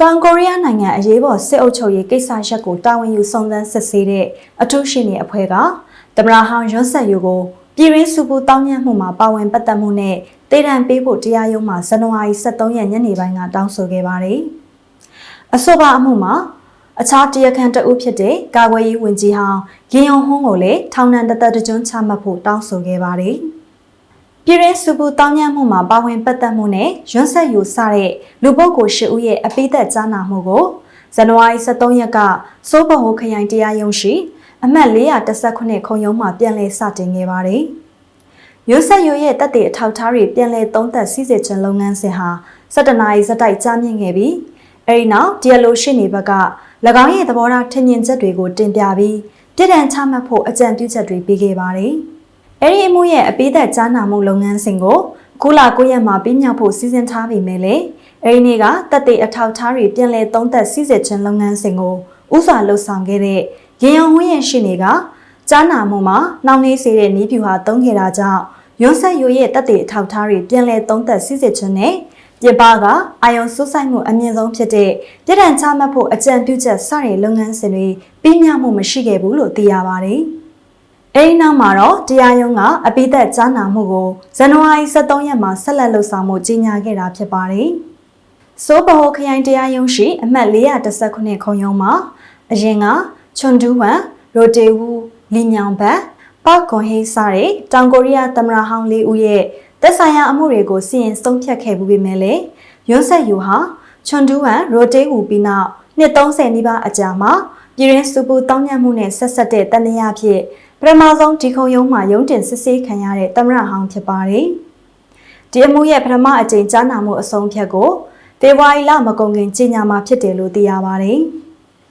တောင်ကိုရီးယားနိုင်ငံအရေးပေါ်စစ်အုပ်ချုပ်ရေးကိစ္စရပ်ကိုတာဝန်ယူစုံစမ်းစစ်ဆေးတဲ့အထူးရှင်းနေအဖွဲ့ကသမ္မတဟောင်းရွန်းဆက်ယူကိုပြည်ရင်းစုပူတောင်းညှက်မှုမှာပါဝင်ပတ်သက်မှုနဲ့တေတံပေးဖို့တရားရုံးမှာဇန်နဝါရီ23ရက်ညနေပိုင်းကတောင်းဆိုခဲ့ပါတယ်။အဆိုပါအမှုမှာအခြားတရားခံတဦးဖြစ်တဲ့ကာကွယ်ရေးဝန်ကြီးဟောင်းဂင်ယုံဟွန်းကိုလည်းထောင်ဒဏ်တစ်သက်တစ်ကျွန်းချမှတ်ဖို့တောင်းဆိုခဲ့ပါတယ်။ပြည်ရင်းစုပူတောင်းညှက်မှုမှာပါဝင်ပတ်သက်မှုနဲ့ရွန်းဆက်ယူစတဲ့လူပုဂ္ဂိုလ်၈ဦးရဲ့အပိသက်ကြားနာမှုကိုဇန်နဝါရီ23ရက်ကစိုးဗဟိုခရိုင်တရားရုံးရှိအမှတ်419ခုံရုံးမှာပြန်လည်စတင်ခဲ့ပါတယ်။ရွန်းဆက်ယူရဲ့တပ်တွေအထောက်အထားတွေပြန်လည်သုံးသပ်စစ်ဆေးခြင်းလုပ်ငန်းစဉ်ဟာ17နာရီဇက်တိုက်ကြာမြင့်ခဲ့ပြီးအဲဒီနောက်တရားလိုရှိနေဘက်က၎င်းရဲ့သဘောထားထင်မြင်ချက်တွေကိုတင်ပြပြီးပြည်ထန်ချမှတ်ဖို့အကြံပြုချက်တွေပေးခဲ့ပါတယ်။အဲဒီအမှုရဲ့အပိသက်ကြားနာမှုလုပ်ငန်းစဉ်ကိုခုလ9ရက်မှာပြီးမြောက်ဖို့စီစဉ်ထားပေမဲ့လည်းအဲဒီနေ့ကတပ်တွေအထောက်အထားတွေပြန်လည်သုံးသပ်စစ်ဆေးခြင်းလုပ်ငန်းစဉ်ကိုဥစွာလှုပ်ဆောင်ခဲ့တဲ့ရေယုံဝင်းရဲ့ရှိနေကကြားနာမှုမှာနှောင့်နှေးစေတဲ့နည်းဗျူဟာသုံးခဲ့တာကြောင့်ရွန်းဆက်ယူရဲ့တပ်တွေအထောက်အထားတွေပြန်လည်သုံးသပ်စစ်ဆေးခြင်းနဲ့ပြပကအာယုံစူးစိုက်မှုအမြင့်ဆုံးဖြစ်တဲ့ပြည်ထန်ချမှတ်ဖို့အကြံပြုချက်စတဲ့လုပ်ငန်းစဉ်တွေပြီးမြောက်မှုမရှိခဲ့ဘူးလို့သိရပါတယ်။အဲဒီနောက်မှာတော့တရားရုံးကအပိသက်ကြားနာမှုကိုဇန်နဝါရီ23ရက်မှာဆက်လက်လှုပ်ဆောင်မှုကြီးညာခဲ့တာဖြစ်ပါတယ်။စိုးဗဟိုခရိုင်တရားရုံးရှိအမှတ်419ခုံရုံးမှာအရင်ကချွန်ဒူးဝမ်ရိုတေဝူလီညောင်ဘတ်ပေါကွန်ဟေးစတဲ့တောင်ကိုရီးယားသမ္မတဟောင်း၄ဦးရဲ့သက်ဆိုင်ရာအမှုတွေကိုစီရင်ဆုံးဖြတ်ခဲ့မှုပေမဲ့လည်းရွန်းဆက်ယူဟာချွန်ဒူးဝမ်ရိုတေဝူပြီးနောက်နှစ်30နီးပါးအကြာမှာပြည်ရင်းစုပူတောင်းညှက်မှုနဲ့ဆက်ဆက်တဲ့တန်တရားဖြစ်ပထမဆုံးဒီခုံရုံးမှာရုံးတင်စစ်ဆေးခံရတဲ့သမ္မတဟောင်းဖြစ်ပါတယ်။ဒီအမှုရဲ့ပထမအကြိမ်ကြားနာမှုအဆုံးဖြတ်ကိုဖေဖော်ဝါရီလမကုန်ခင်ကြေညာမှာဖြစ်တယ်လို့သိရပါတယ်။